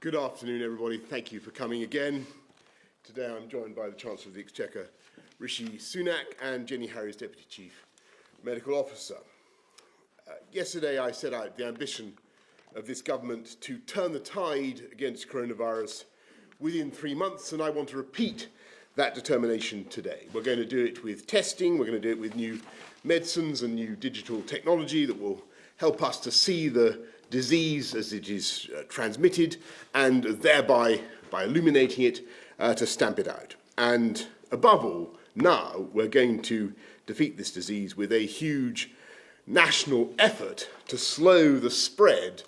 Good afternoon, everybody. Thank you for coming again. Today I'm joined by the Chancellor of the Exchequer, Rishi Sunak, and Jenny Harries, Deputy Chief Medical Officer. Yesterday I set out the ambition of this government to turn the tide against coronavirus within 3 months, and I want to repeat that determination today. We're going to do it with testing, we're going to do it with new medicines and new digital technology that will help us to see the disease as it is transmitted, and thereby, by illuminating it, to stamp it out. And above all, now we're going to defeat this disease with a huge national effort to slow the spread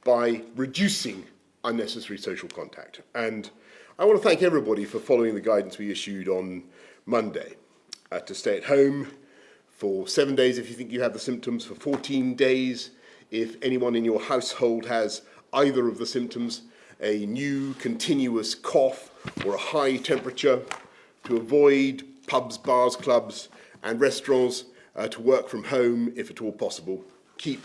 by reducing unnecessary social contact. And I want to thank everybody for following the guidance we issued on Monday to stay at home for 7 days if you think you have the symptoms, for 14 days if anyone in your household has either of the symptoms, a new continuous cough or a high temperature, to avoid pubs, bars, clubs and restaurants, to work from home if at all possible. Keep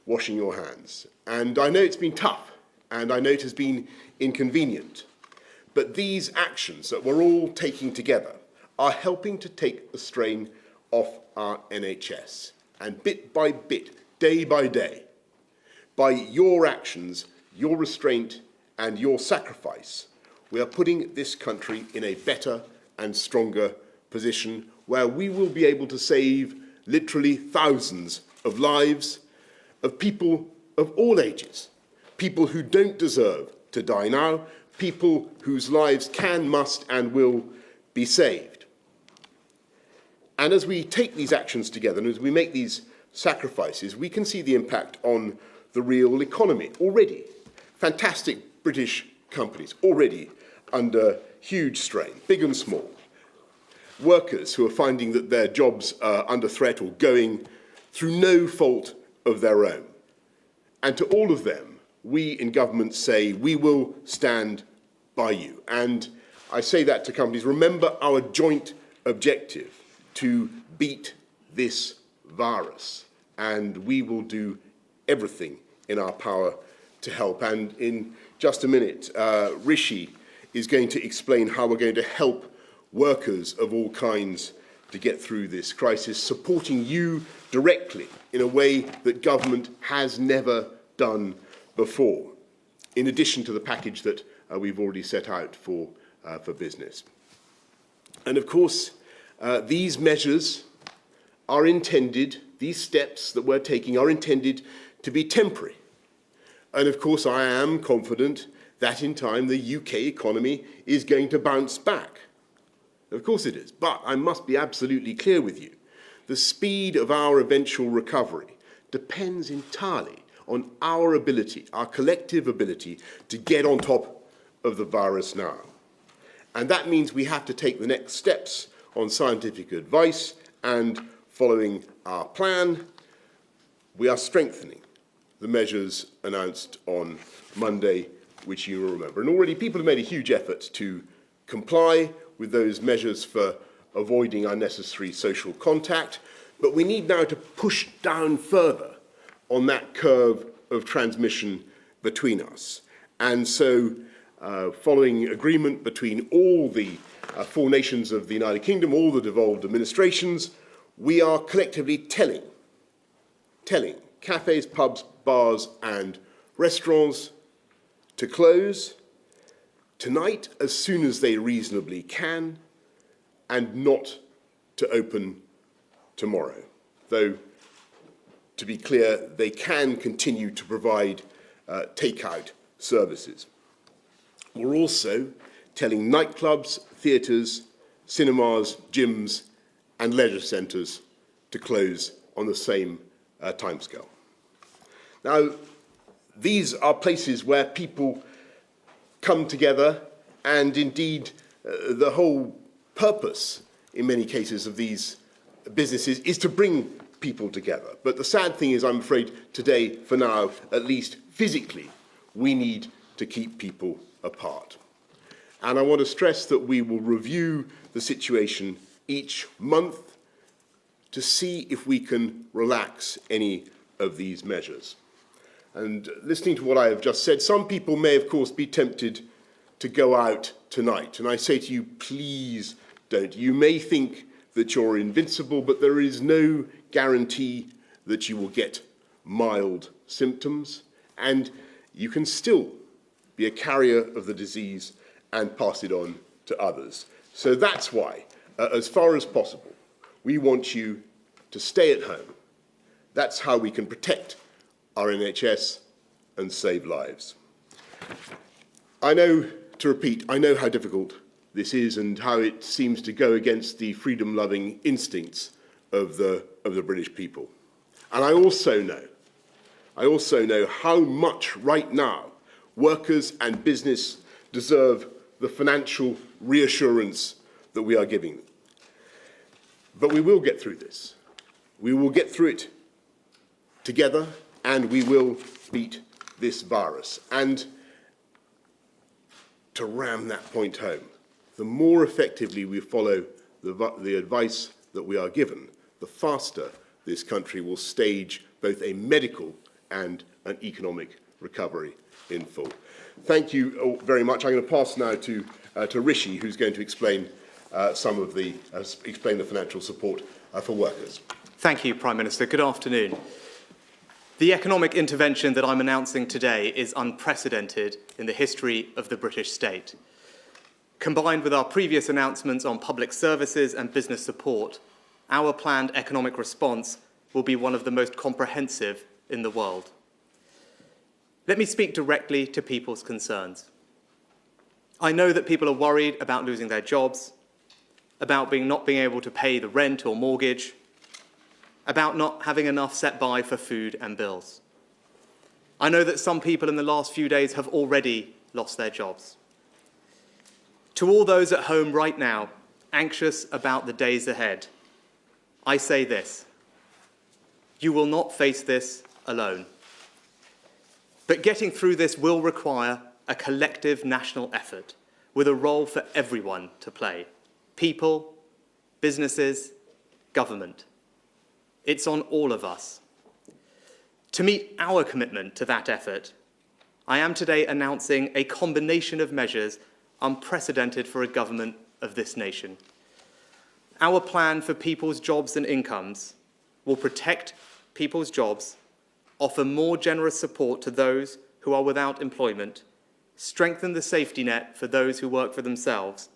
washing your hands. And I know it's been tough, and I know it has been inconvenient, but these actions that we're all taking together are helping to take the strain off our NHS. And bit by bit, day by day, by your actions, your restraint and your sacrifice, we are putting this country in a better and stronger position where we will be able to save literally thousands of lives of people of all ages, people who don't deserve to die now, people whose lives can, must and will be saved. And as we take these actions together and as we make these sacrifices, we can see the impact on the real economy already. Fantastic British companies already under huge strain, big and small. Workers who are finding that their jobs are under threat or going through no fault of their own. And to all of them, we in government say, we will stand by you. And I say that to companies, remember our joint objective to beat this virus. And we will do everything in our power to help. And in just a minute, Rishi is going to explain how we're going to help workers of all kinds to get through this crisis, supporting you directly in a way that government has never done before, in addition to the package that we've already set out for business. And of course, these measures are intended, these steps that we're taking are intended to be temporary. And of course, I am confident that in time the UK economy is going to bounce back. Of course it is, but I must be absolutely clear with you. The speed of our eventual recovery depends entirely on our ability, our collective ability, to get on top of the virus now. And that means we have to take the next steps on scientific advice, and following our plan, we are strengthening the measures announced on Monday, which you will remember. And already people have made a huge effort to comply with those measures for avoiding unnecessary social contact, but we need now to push down further on that curve of transmission between us. And so, following agreement between all the 4 nations of the United Kingdom, all the devolved administrations, we are collectively telling cafes, pubs, bars and restaurants to close tonight as soon as they reasonably can, and not to open tomorrow. Though, to be clear, they can continue to provide take-out services. We're also telling nightclubs, theatres, cinemas, gyms and leisure centres to close on the same timescale. Now, these are places where people come together, and indeed the whole purpose in many cases of these businesses is to bring people together. But the sad thing is, I'm afraid today, for now, at least physically, we need to keep people apart. And I want to stress that we will review the situation each month to see if we can relax any of these measures. And listening to what I have just said, some people may, of course, be tempted to go out tonight. And I say to you, please don't. You may think that you're invincible, but there is no guarantee that you will get mild symptoms, and you can still be a carrier of the disease and pass it on to others. So that's why, as far as possible, we want you to stay at home. That's how we can protect our NHS and save lives. I know, to repeat, I know how difficult this is and how it seems to go against the freedom-loving instincts of the British people. And I also know how much right now workers and business deserve the financial reassurance that we are giving them. But we will get through this. We will get through it together, and we will beat this virus. And to ram that point home, the more effectively we follow the advice that we are given, the faster this country will stage both a medical and an economic recovery in full. Thank you all very much. I'm going to pass now to Rishi, who's going to explain explain the financial support for workers. Thank you, Prime Minister. Good afternoon. The economic intervention that I'm announcing today is unprecedented in the history of the British state. Combined with our previous announcements on public services and business support, our planned economic response will be one of the most comprehensive in the world. Let me speak directly to people's concerns. I know that people are worried about losing their jobs, about not being able to pay the rent or mortgage, about not having enough set by for food and bills. I know that some people in the last few days have already lost their jobs. To all those at home right now, anxious about the days ahead, I say this: you will not face this alone. But getting through this will require a collective national effort with a role for everyone to play: people, businesses, government. It's on all of us. To meet our commitment to that effort, I am today announcing a combination of measures unprecedented for a government of this nation. Our plan for people's jobs and incomes will protect people's jobs, offer more generous support to those who are without employment, strengthen the safety net for those who work for themselves,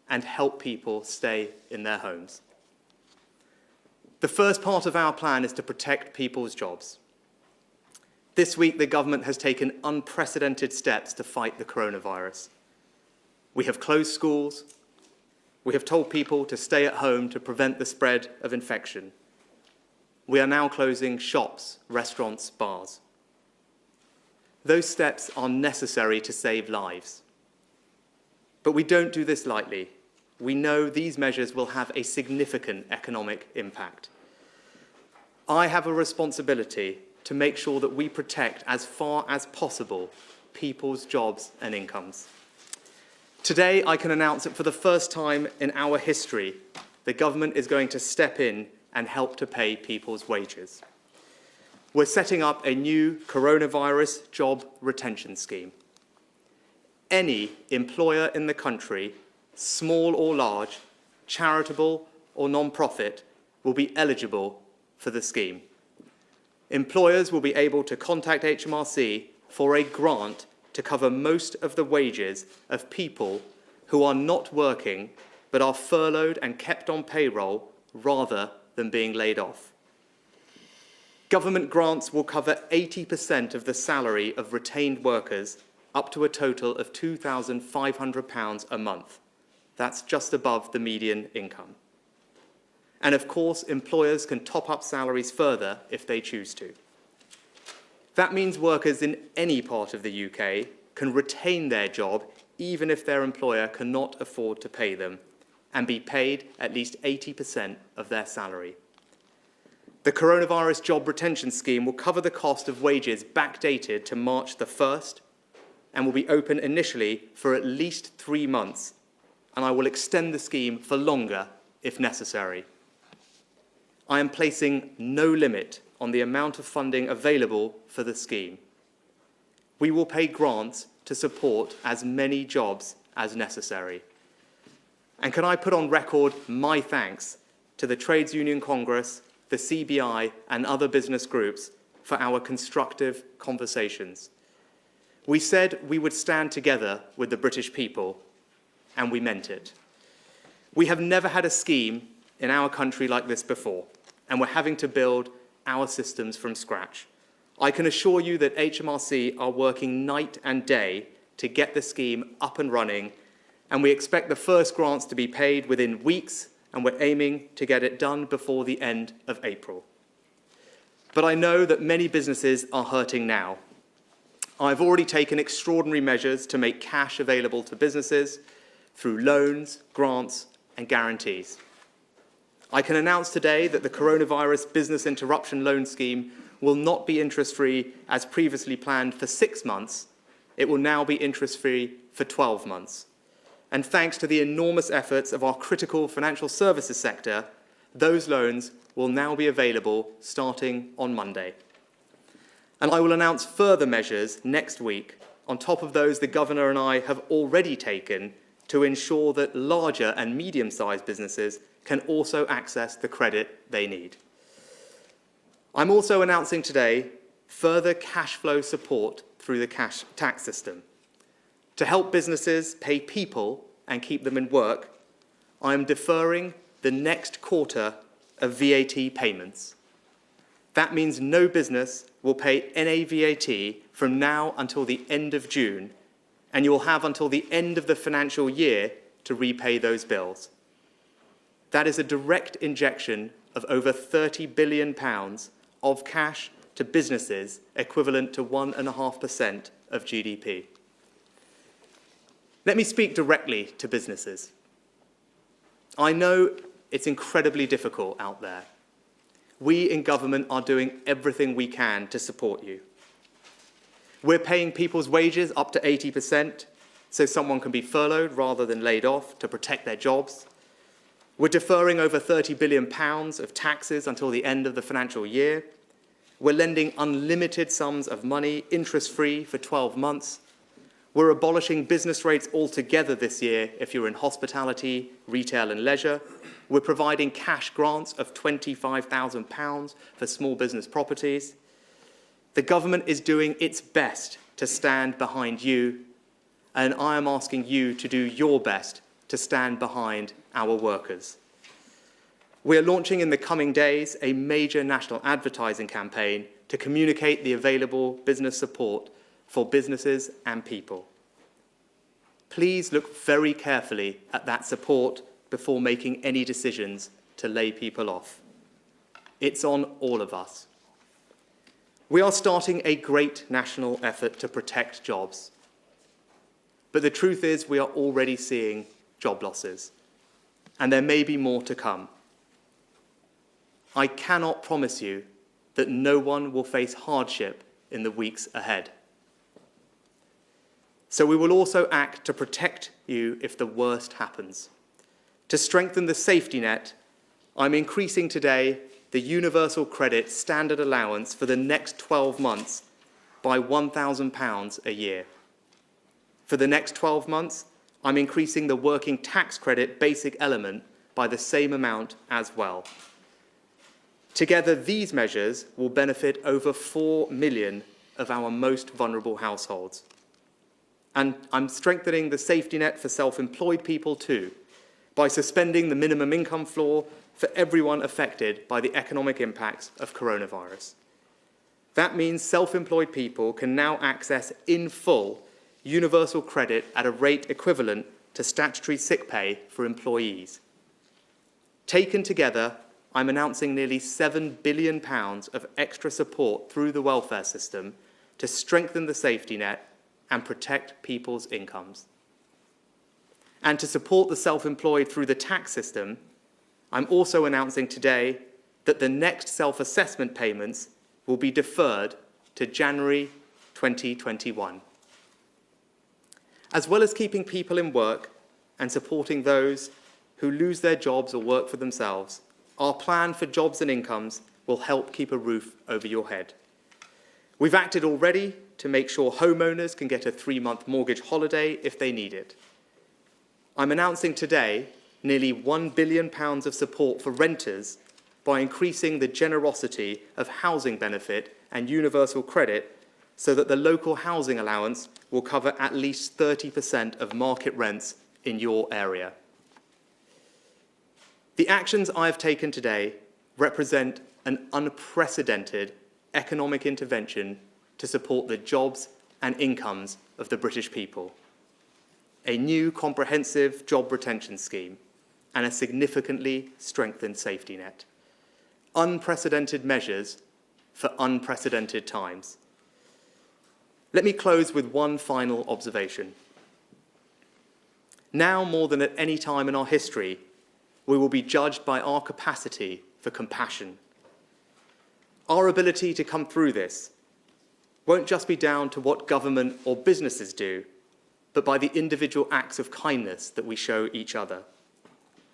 and help people stay in their homes. The first part of our plan is to protect people's jobs. This week, the government has taken unprecedented steps to fight the coronavirus. We have closed schools. We have told people to stay at home to prevent the spread of infection. We are now closing shops, restaurants, bars. Those steps are necessary to save lives. But we don't do this lightly. We know these measures will have a significant economic impact. I have a responsibility to make sure that we protect as far as possible people's jobs and incomes. Today, I can announce that for the first time in our history, the government is going to step in and help to pay people's wages. We're setting up a new coronavirus job retention scheme. Any employer in the country, small or large, charitable or non-profit, will be eligible for the scheme. Employers will be able to contact HMRC for a grant to cover most of the wages of people who are not working but are furloughed and kept on payroll rather than being laid off. Government grants will cover 80% of the salary of retained workers up to a total of £2,500 a month. That's just above the median income. And of course, employers can top up salaries further if they choose to. That means workers in any part of the UK can retain their job even if their employer cannot afford to pay them, and be paid at least 80% of their salary. The coronavirus job retention scheme will cover the cost of wages backdated to March the 1st and will be open initially for at least 3 months, and I will extend the scheme for longer if necessary. I am placing no limit on the amount of funding available for the scheme. we will pay grants to support as many jobs as necessary. And can I put on record my thanks to the Trades Union Congress, the CBI and other business groups for our constructive conversations. We said we would stand together with the British people, and we meant it. We have never had a scheme in our country like this before, and we're having to build our systems from scratch. I can assure you that HMRC are working night and day to get the scheme up and running, and we expect the first grants to be paid within weeks, and we're aiming to get it done before the end of April. But I know that many businesses are hurting now. I've already taken extraordinary measures to make cash available to businesses through loans, grants, and guarantees. I can announce today that the Coronavirus Business Interruption Loan Scheme will not be interest-free as previously planned for 6 months. It will now be interest-free for 12 months. And thanks to the enormous efforts of our critical financial services sector, those loans will now be available starting on Monday. And I will announce further measures next week on top of those the Governor and I have already taken to ensure that larger and medium-sized businesses can also access the credit they need. I'm also announcing today further cash flow support through the cash tax system. To help businesses pay people and keep them in work, I am deferring the next quarter of VAT payments. That means no business will pay any VAT from now until the end of June, and you will have until the end of the financial year to repay those bills. That is a direct injection of over £30 billion of cash to businesses, equivalent to 1.5% of GDP. Let me speak directly to businesses. I know it's incredibly difficult out there. We in government are doing everything we can to support you. We're paying people's wages up to 80% so someone can be furloughed rather than laid off to protect their jobs. We're deferring over £30 billion of taxes until the end of the financial year. We're lending unlimited sums of money, interest-free, for 12 months. We're abolishing business rates altogether this year if you're in hospitality, retail and leisure. We're providing cash grants of £25,000 for small business properties. The government is doing its best to stand behind you, and I am asking you to do your best to stand behind our workers. We are launching in the coming days a major national advertising campaign to communicate the available business support for businesses and people. Please look very carefully at that support before making any decisions to lay people off. It's on all of us. We are starting a great national effort to protect jobs. But the truth is we are already seeing job losses, and there may be more to come. I cannot promise you that no one will face hardship in the weeks ahead. So we will also act to protect you if the worst happens. To strengthen the safety net, I'm increasing today the universal credit standard allowance for the next 12 months by £1,000 a year. For the next 12 months, I'm increasing the working tax credit basic element by the same amount as well. Together, these measures will benefit over 4 million of our most vulnerable households. And I'm strengthening the safety net for self-employed people too, by suspending the minimum income floor for everyone affected by the economic impacts of coronavirus. That means self-employed people can now access in full universal credit at a rate equivalent to statutory sick pay for employees. Taken together, I'm announcing nearly £7 billion of extra support through the welfare system to strengthen the safety net and protect people's incomes. And to support the self-employed through the tax system, I'm also announcing today that the next self-assessment payments will be deferred to January 2021. As well as keeping people in work and supporting those who lose their jobs or work for themselves, our plan for jobs and incomes will help keep a roof over your head. We've acted already to make sure homeowners can get a 3-month mortgage holiday if they need it. I'm announcing today nearly £1 billion of support for renters by increasing the generosity of housing benefit and universal credit so that the local housing allowance will cover at least 30% of market rents in your area. The actions I have taken today represent an unprecedented economic intervention to support the jobs and incomes of the British people. A new comprehensive job retention scheme and a significantly strengthened safety net. Unprecedented measures for unprecedented times. Let me close with one final observation. Now more than at any time in our history, we will be judged by our capacity for compassion. Our ability to come through this won't just be down to what government or businesses do, but by the individual acts of kindness that we show each other.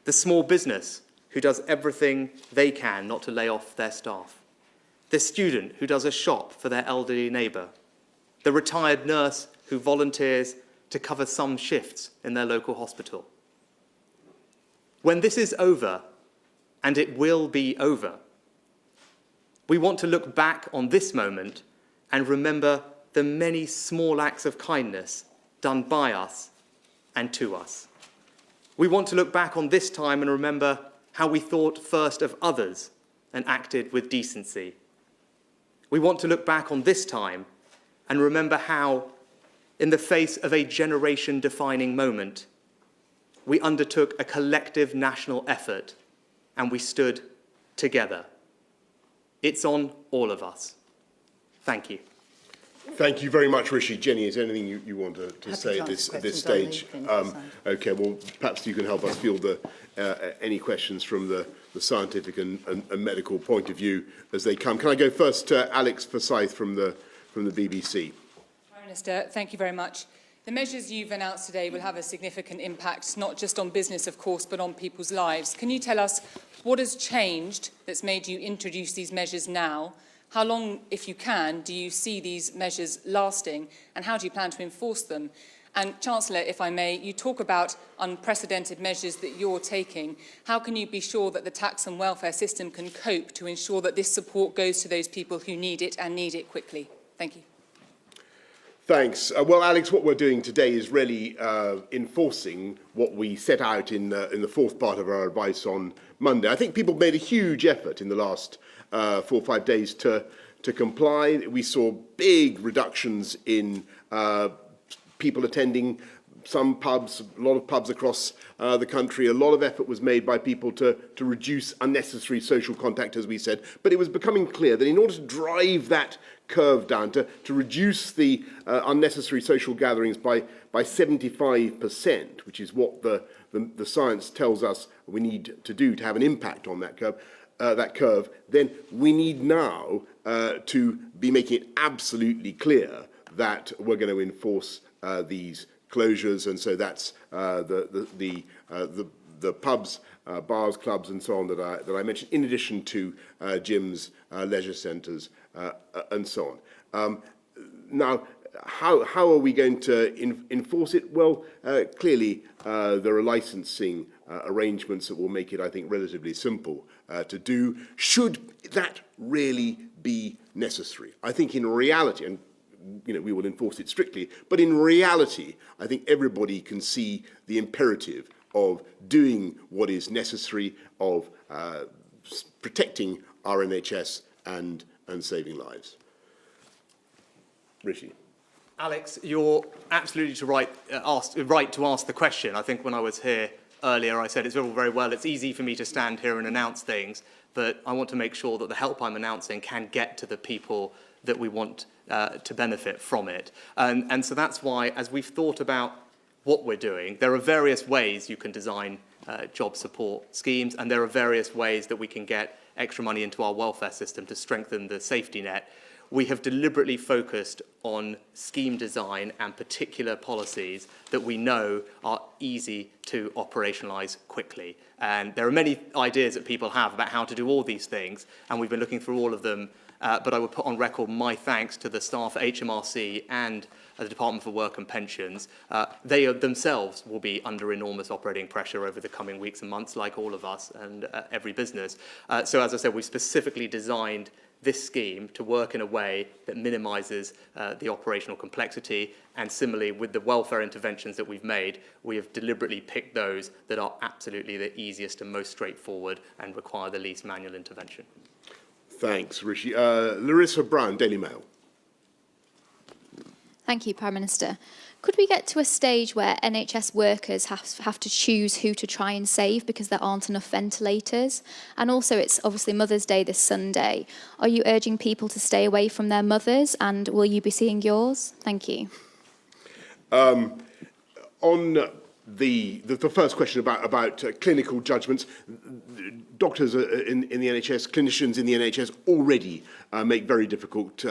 The small business who does everything they can not to lay off their staff. The student who does a shop for their elderly neighbour. The retired nurse who volunteers to cover some shifts in their local hospital. When this is over, and it will be over, we want to look back on this moment and remember the many small acts of kindness done by us and to us. We want to look back on this time and remember how we thought first of others and acted with decency. We want to look back on this time and remember how, in the face of a generation-defining moment, we undertook a collective national effort and we stood together. It's on all of us. Thank you. Thank you very much, Rishi. Jenny, is there anything you want to say at this stage? Okay, well, perhaps you can help us field any questions from the scientific and medical point of view as they come. Can I go first to Alex Forsyth from the BBC? Prime Minister, thank you very much. The measures you've announced today will have a significant impact, not just on business, of course, but on people's lives. Can you tell us what has changed that's made you introduce these measures now? How long, if you can, do you see these measures lasting, and how do you plan to enforce them? And Chancellor, if I may, you talk about unprecedented measures that you're taking. How can you be sure that the tax and welfare system can cope to ensure that this support goes to those people who need it and need it quickly? Thank you. Thanks. Well, Alex, what we're doing today is really enforcing what we set out in the fourth part of our advice on Monday. I think people made a huge effort in the last 4 or 5 days to comply. We saw big reductions in people attending some pubs, a lot of pubs across the country. A lot of effort was made by people to reduce unnecessary social contact, as we said. But it was becoming clear that in order to drive that curve down, to reduce the unnecessary social gatherings by 75%, which is what the science tells us we need to do to have an impact on that curve, then we need now to be making it absolutely clear that we're going to enforce these closures, and so that's the pubs, bars, clubs, and so on that I mentioned, in addition to gyms, leisure centres, and so on. Now, how are we going to enforce it? Well, clearly there are licensing arrangements that will make it, I think, relatively simple to do. Should that really be necessary? I think in reality, and we will enforce it strictly, but in reality, I think everybody can see the imperative of doing what is necessary, of protecting our NHS and saving lives. Rishi. Alex, you're absolutely right to ask the question. I think when I was here earlier, I said it's all very well. It's easy for me to stand here and announce things, but I want to make sure that the help I'm announcing can get to the people that we want to benefit from it. And so that's why, as we've thought about what we're doing, there are various ways you can design job support schemes, and there are various ways that we can get extra money into our welfare system to strengthen the safety net. We have deliberately focused on scheme design and particular policies that we know are easy to operationalise quickly. And there are many ideas that people have about how to do all these things, and we've been looking through all of them but I would put on record my thanks to the staff at HMRC and the Department for Work and Pensions. They themselves will be under enormous operating pressure over the coming weeks and months, like all of us and every business. So as I said, we specifically designed this scheme to work in a way that minimises the operational complexity, and similarly with the welfare interventions that we've made, we have deliberately picked those that are absolutely the easiest and most straightforward and require the least manual intervention. Thanks, Rishi. Larissa Brown, Daily Mail. Thank you, Prime Minister. Could we get to a stage where NHS workers have to choose who to try and save because there aren't enough ventilators? And also, it's obviously Mother's Day this Sunday. Are you urging people to stay away from their mothers, and will you be seeing yours? Thank you. On the first question about clinical judgments, doctors in the NHS, clinicians in the NHS already make very difficult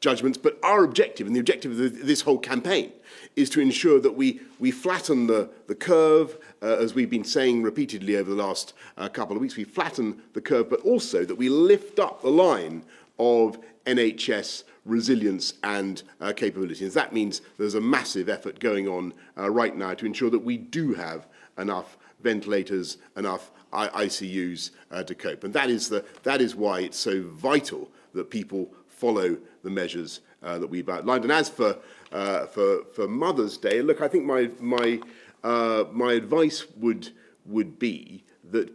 judgments. But our objective, and the objective of this whole campaign, is to ensure that we flatten the curve, as we've been saying repeatedly over the last couple of weeks. We flatten the curve, but also that we lift up the line of NHS resilience and capabilities. That means there's a massive effort going on right now to ensure that we do have enough ventilators, enough ICUs to cope. And that is why it's so vital that people follow the measures that we've outlined. And as for Mother's Day, look, I think my advice would be that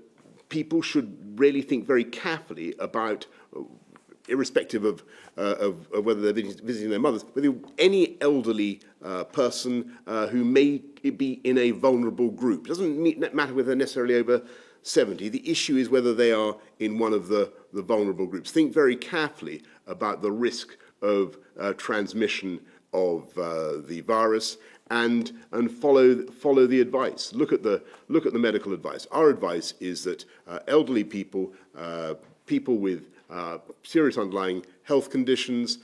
people should really think very carefully about, irrespective of whether they're visiting their mothers, whether any elderly person who may be in a vulnerable group. It doesn't matter whether they're necessarily over 70. The issue is whether they are in one of the vulnerable groups. Think very carefully about the risk of transmission of the virus and follow the advice. Look at the medical advice. Our advice is that elderly people, people with serious underlying health conditions,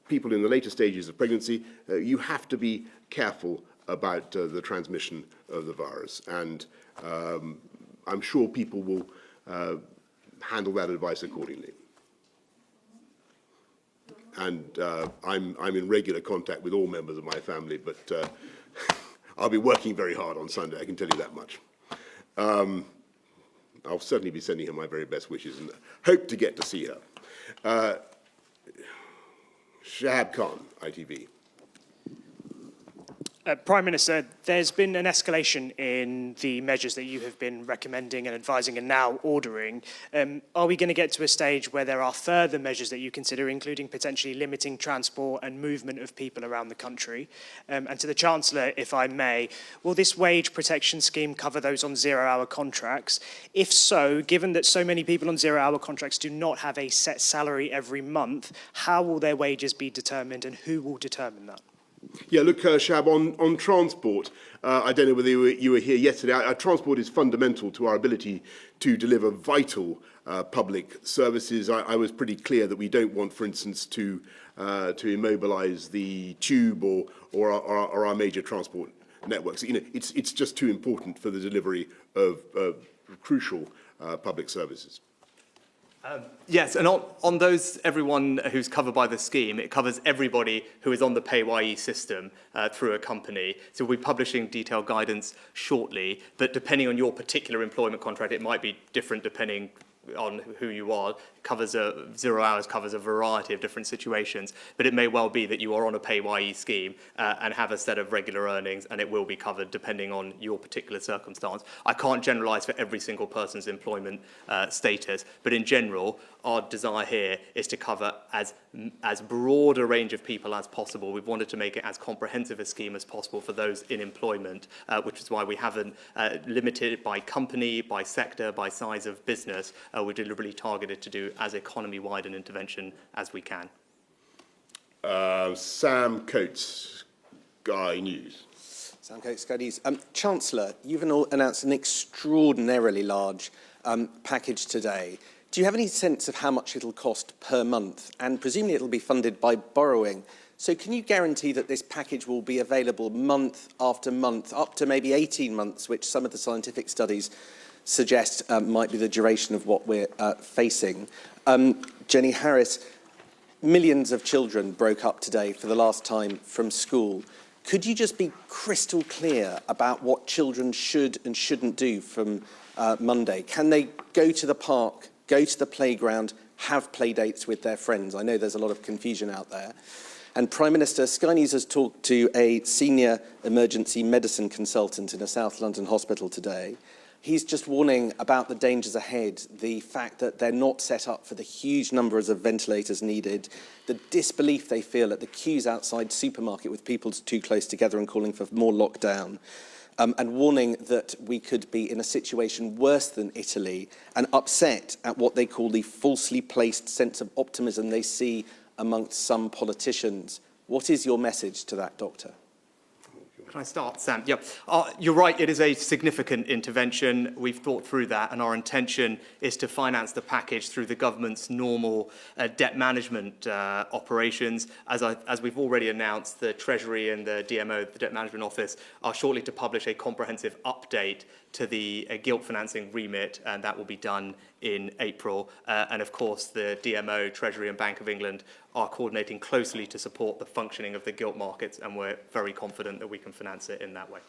people in the later stages of pregnancy, you have to be careful about the transmission of the virus. And I'm sure people will handle that advice accordingly. And I'm in regular contact with all members of my family, but I'll be working very hard on Sunday, I can tell you that much. I'll certainly be sending her my very best wishes and hope to get to see her. Shahab Khan, ITV. Prime Minister, there's been an escalation in the measures that you have been recommending and advising and now ordering. Are we going to get to a stage where there are further measures that you consider, including potentially limiting transport and movement of people around the country? And to the Chancellor, if I may, will this wage protection scheme cover those on zero-hour contracts? If so, given that so many people on zero-hour contracts do not have a set salary every month, how will their wages be determined and who will determine that? Yeah, look, Shab, on transport, I don't know whether you were here yesterday. Transport is fundamental to our ability to deliver vital public services. I was pretty clear that we don't want, for instance, to immobilise the tube or our major transport networks. You know, it's just too important for the delivery of crucial public services. Yes, and on those, everyone who's covered by the scheme, it covers everybody who is on the PAYE system through a company. So we'll be publishing detailed guidance shortly, but depending on your particular employment contract, it might be different depending on who you are. Covers 0 hours covers a variety of different situations, but it may well be that you are on a PAYE scheme and have a set of regular earnings, and it will be covered depending on your particular circumstance. I can't generalise for every single person's employment status, but in general, our desire here is to cover as broad a range of people as possible. We've wanted to make it as comprehensive a scheme as possible for those in employment, which is why we haven't limited it by company, by sector, by size of business. We're deliberately targeted to do as economy-wide an intervention as we can. Sam Coates, Sky News. Sam Coates, Sky News. Chancellor, you've announced an extraordinarily large package today. Do you have any sense of how much it'll cost per month? And presumably it'll be funded by borrowing. So can you guarantee that this package will be available month after month, up to maybe 18 months, which some of the scientific studies suggest might be the duration of what we're facing. Jenny Harris, millions of children broke up today for the last time from school. Could you just be crystal clear about what children should and shouldn't do from Monday? Can they go to the park, go to the playground, have play dates with their friends? I know there's a lot of confusion out there. And Prime Minister, Sky News has talked to a senior emergency medicine consultant in a South London hospital today. He's just warning about the dangers ahead, the fact that they're not set up for the huge numbers of ventilators needed, the disbelief they feel at the queues outside supermarket with people too close together and calling for more lockdown, and warning that we could be in a situation worse than Italy, and upset at what they call the falsely placed sense of optimism they see amongst some politicians. What is your message to that, Doctor? Can I start, Sam? Yeah, you're right, it is a significant intervention. We've thought through that, and our intention is to finance the package through the government's normal debt management operations. As we've already announced, the Treasury and the DMO, the Debt Management Office, are shortly to publish a comprehensive update to the gilt financing remit, and that will be done in April. And of course, the DMO, Treasury and Bank of England are coordinating closely to support the functioning of the gilt markets, and we're very confident that we can finance it in that way.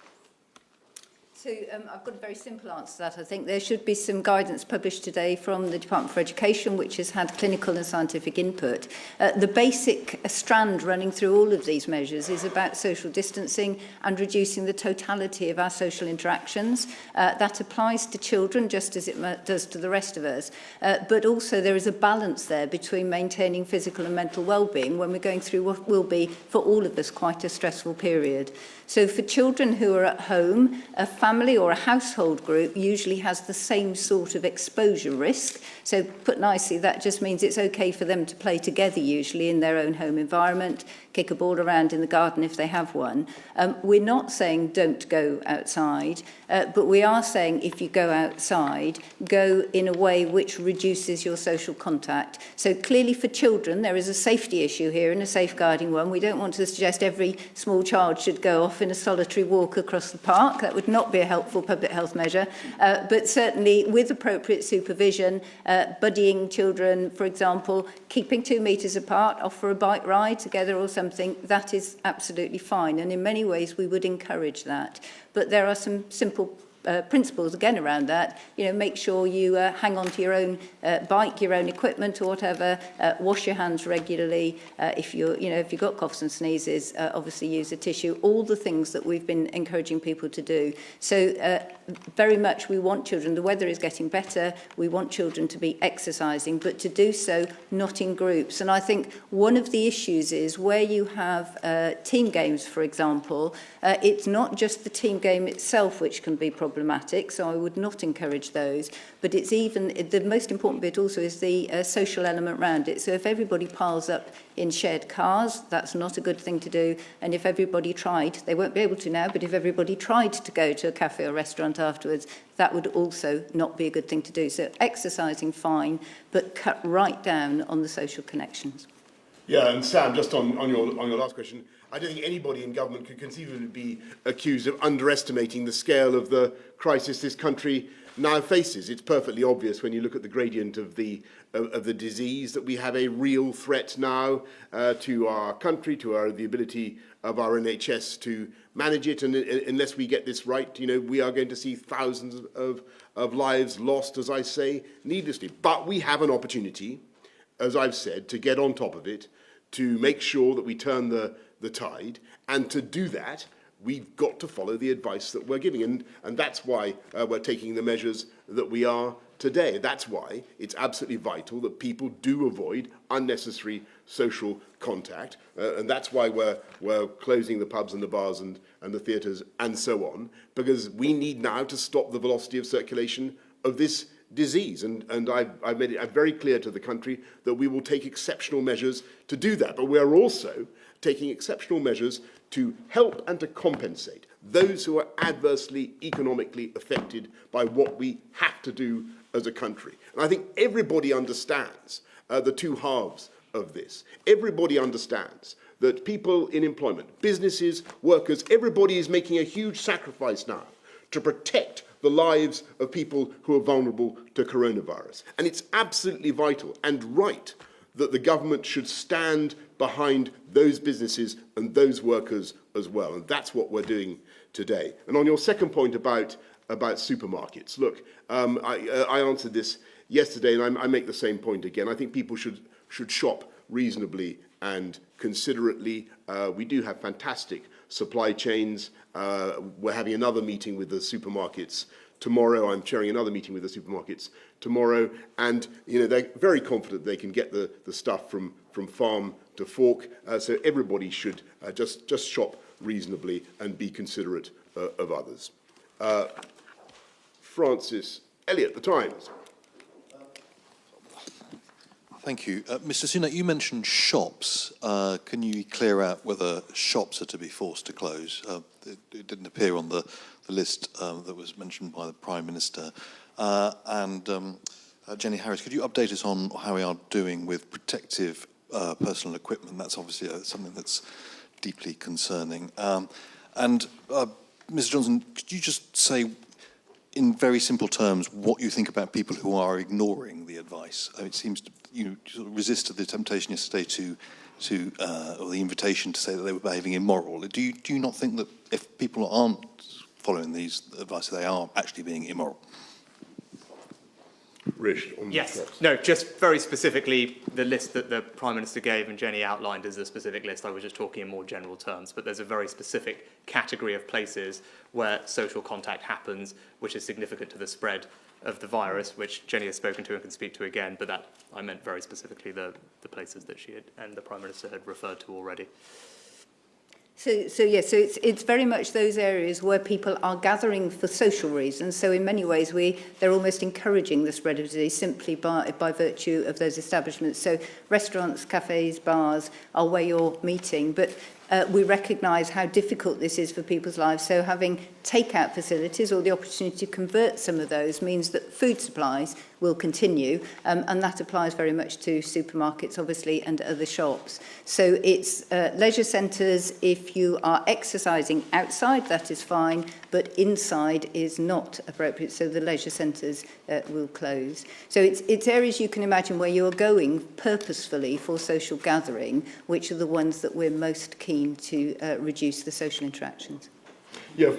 So I've got a very simple answer to that. I think there should be some guidance published today from the Department for Education, which has had clinical and scientific input. The basic strand running through all of these measures is about social distancing and reducing the totality of our social interactions. That applies to children just as it does to the rest of us. But also there is a balance there between maintaining physical and mental well-being when we're going through what will be, for all of us, quite a stressful period. So for children who are at home, a family or a household group usually has the same sort of exposure risk. So put nicely, that just means it's okay for them to play together usually in their own home environment, kick a ball around in the garden if they have one. We're not saying don't go outside, but we are saying if you go outside, go in a way which reduces your social contact. So clearly for children, there is a safety issue here and a safeguarding one. We don't want to suggest every small child should go off in a solitary walk across the park. That would not be a helpful public health measure. But certainly with appropriate supervision, buddying children, for example, keeping 2 metres apart, off for a bike ride together or something, that is absolutely fine. And in many ways, we would encourage that. But there are some simple principles again around that. You know, make sure you hang on to your own bike, your own equipment or whatever. Wash your hands regularly. If you've got coughs and sneezes, obviously use a tissue. All the things that we've been encouraging people to do. So very much we want children. The weather is getting better. We want children to be exercising, but to do so not in groups. And I think one of the issues is where you have team games, for example. It's not just the team game itself which can be problematic, so I would not encourage those. But it's even, the most important bit also is the social element around it. So if everybody piles up in shared cars, that's not a good thing to do. And if everybody tried, they won't be able to now, but if everybody tried to go to a cafe or restaurant afterwards, that would also not be a good thing to do. So exercising, fine, but cut right down on the social connections. Yeah, and Sam, just on your last question, I don't think anybody in government could conceivably be accused of underestimating the scale of the crisis this country now faces. It's perfectly obvious when you look at the gradient of the disease that we have a real threat now to our country, to the ability of our NHS to manage it. And unless we get this right, you know, we are going to see thousands of lives lost, as I say, needlessly. But we have an opportunity, as I've said, to get on top of it, to make sure that we turn the tide, and to do that, we've got to follow the advice that we're giving, and that's why we're taking the measures that we are today. That's why it's absolutely vital that people do avoid unnecessary social contact, and that's why we're closing the pubs and the bars and the theatres and so on, because we need now to stop the velocity of circulation of this disease, and I've made it very clear to the country that we will take exceptional measures to do that, but we are also taking exceptional measures to help and to compensate those who are adversely economically affected by what we have to do as a country. And I think everybody understands the two halves of this. Everybody understands that people in employment, businesses, workers, everybody is making a huge sacrifice now to protect the lives of people who are vulnerable to coronavirus. And it's absolutely vital and right that the government should stand behind those businesses and those workers as well. And that's what we're doing today. And on your second point about supermarkets, look, I answered this yesterday, and I make the same point again. I think people should shop reasonably and considerately. We do have fantastic supply chains. We're having another meeting with the supermarkets tomorrow. I'm chairing another meeting with the supermarkets tomorrow, and they're very confident they can get the stuff from farm to fork. So everybody should just shop reasonably and be considerate of others. Francis Elliott, The Times. Thank you. Mr. Sunak, you mentioned shops. Can you clear out whether shops are to be forced to close? It didn't appear on the list that was mentioned by the Prime Minister. Jenny Harries, could you update us on how we are doing with protective personal equipment? That's obviously something that's deeply concerning. Mr. Johnson, could you just say, in very simple terms, what you think about people who are ignoring the advice? It seems you sort of resisted the temptation yesterday or the invitation to say that they were behaving immoral. Do you not think that if people aren't following these advice, they are actually being immoral? Rish, on yes. the shops. No, just very specifically, the list that the Prime Minister gave and Jenny outlined is a specific list. I was just talking in more general terms, but there's a very specific category of places where social contact happens, which is significant to the spread of the virus, which Jenny has spoken to and can speak to again, but that I meant very specifically the places that she had and the Prime Minister had referred to already. So it's very much those areas where people are gathering for social reasons. So in many ways, they're almost encouraging the spread of disease simply by virtue of those establishments. So restaurants, cafes, bars are where you're meeting, but we recognise how difficult this is for people's lives. So having take-out facilities or the opportunity to convert some of those means that food supplies will continue, and that applies very much to supermarkets, obviously, and other shops. So it's leisure centres. If you are exercising outside, that is fine, but inside is not appropriate, so the leisure centres will close. So it's areas you can imagine where you're going purposefully for social gathering, which are the ones that we're most keen to reduce the social interactions. Yeah.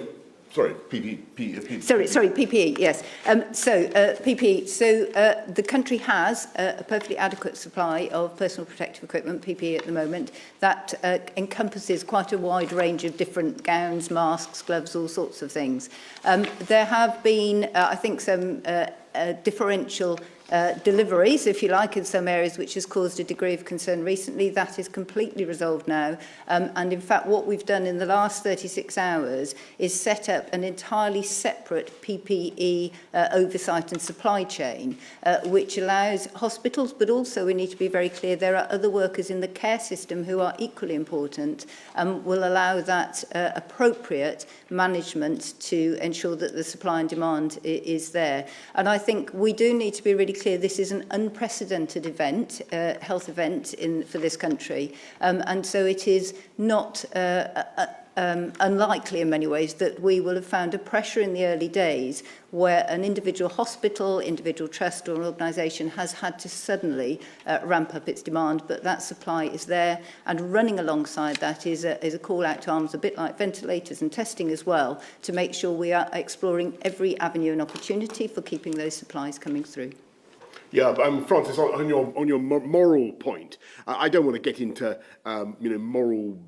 Sorry, PPE. Sorry, PPE, yes. PPE. So the country has a perfectly adequate supply of personal protective equipment, PPE at the moment, that encompasses quite a wide range of different gowns, masks, gloves, all sorts of things. There have been, I think, some differential deliveries, if you like, in some areas, which has caused a degree of concern recently. That is completely resolved now. And in fact, what we've done in the last 36 hours is set up an entirely separate PPE oversight and supply chain, which allows hospitals, but also we need to be very clear, there are other workers in the care system who are equally important, will allow that appropriate management to ensure that the supply and demand is there. And I think we do need to be really clear this is an unprecedented event, health event for this country, and so it is not unlikely in many ways that we will have found a pressure in the early days where an individual hospital, individual trust or organisation has had to suddenly ramp up its demand, but that supply is there, and running alongside that is a call out to arms, a bit like ventilators and testing as well, to make sure we are exploring every avenue and opportunity for keeping those supplies coming through. Yeah, Francis, on your moral point, I don't want to get into moral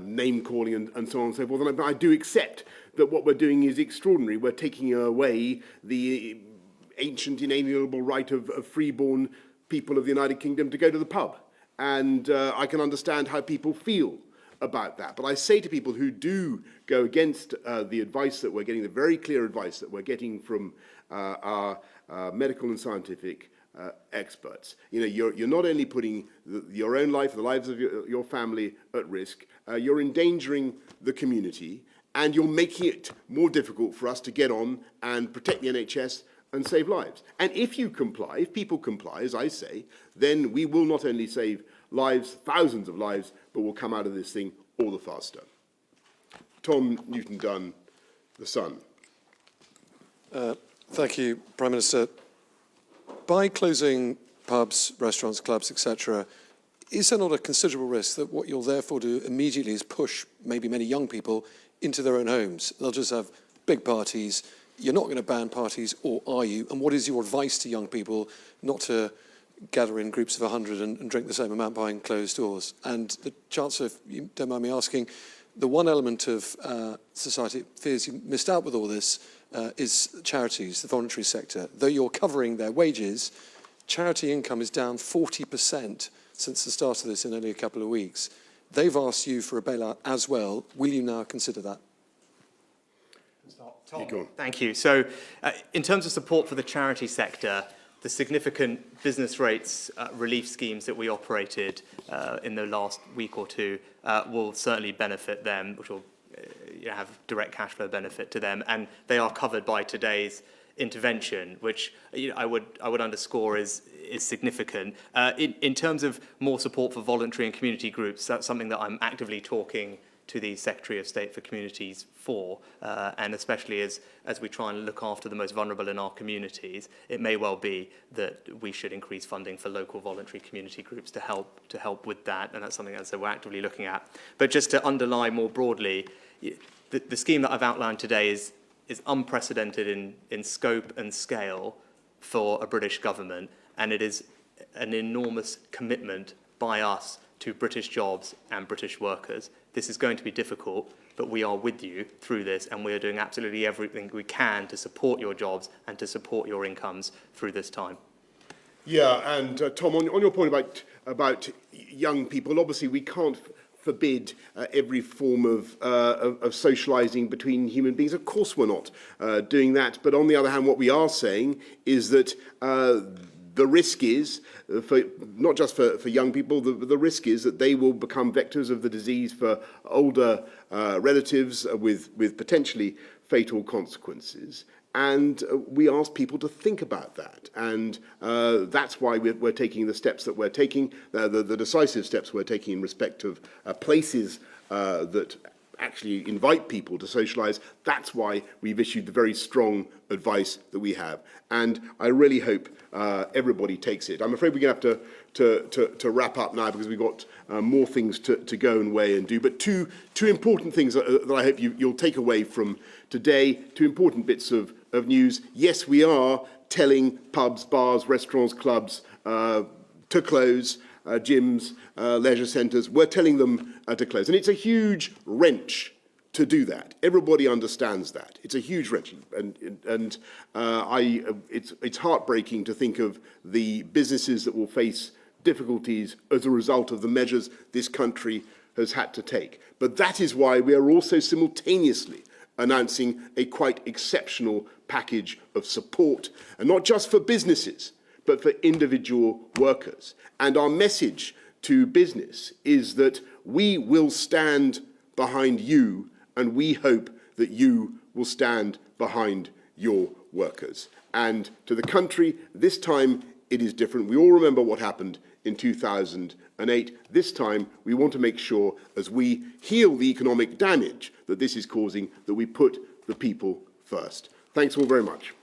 name calling and so on and so forth, but I do accept that what we're doing is extraordinary. We're taking away the ancient inalienable right of freeborn people of the United Kingdom to go to the pub, and I can understand how people feel about that. But I say to people who do go against the advice that we're getting, the very clear advice that we're getting from our medical and scientific experts. You're not only putting your own life, the lives of your family at risk, you're endangering the community, and you're making it more difficult for us to get on and protect the NHS and save lives. And if you comply, if people comply, as I say, then we will not only save lives, thousands of lives, but we'll come out of this thing all the faster. Tom Newton-Dunn, The Sun. Thank you, Prime Minister. By closing pubs, restaurants, clubs, etc., is there not a considerable risk that what you'll therefore do immediately is push maybe many young people into their own homes? They'll just have big parties. You're not going to ban parties, or are you? And what is your advice to young people not to gather in groups of 100 and drink the same amount behind closed doors? And the Chancellor, if you don't mind me asking, the one element of society it fears you missed out with all this is charities, the voluntary sector. Though you're covering their wages, charity income is down 40% since the start of this in only a couple of weeks. They've asked you for a bailout as well. Will you now consider that? Tom, thank you. So in terms of support for the charity sector, the significant business rates relief schemes that we operated in the last week or two will certainly benefit them, which will have direct cash flow benefit to them, and they are covered by today's intervention, which I would underscore is significant. In terms of more support for voluntary and community groups, that's something that I'm actively talking to the Secretary of State for Communities for, and especially as we try and look after the most vulnerable in our communities, it may well be that we should increase funding for local voluntary community groups to help with that, and that's something that we're actively looking at. But just to underline more broadly, the scheme that I've outlined today is unprecedented in scope and scale for a British government, and it is an enormous commitment by us to British jobs and British workers. This is going to be difficult, but we are with you through this, and we are doing absolutely everything we can to support your jobs and to support your incomes through this time. Yeah, and Tom, on your point about young people, obviously we can't forbid every form of socialising between human beings. Of course we're not doing that. But on the other hand, what we are saying is that the risk is, not just for young people, the risk is that they will become vectors of the disease for older relatives with potentially fatal consequences. And we ask people to think about that. And that's why we're taking the steps that we're taking, the decisive steps we're taking in respect of places that actually invite people to socialise. That's why we've issued the very strong advice that we have. And I really hope everybody takes it. I'm afraid we're going to have to wrap up now because we've got more things to go and weigh and do. But two important things that I hope you'll take away from today, two important bits of news. Yes, we are telling pubs, bars, restaurants, clubs to close, gyms, leisure centres. We're telling them to close. And it's a huge wrench to do that. Everybody understands that. It's a huge wrench. And it's heartbreaking to think of the businesses that will face difficulties as a result of the measures this country has had to take. But that is why we are also simultaneously announcing a quite exceptional package of support, and not just for businesses, but for individual workers. And our message to business is that we will stand behind you, and we hope that you will stand behind your workers. And to the country, this time it is different. We all remember what happened in 2008. This time, we want to make sure, as we heal the economic damage that this is causing, that we put the people first. Thanks all very much.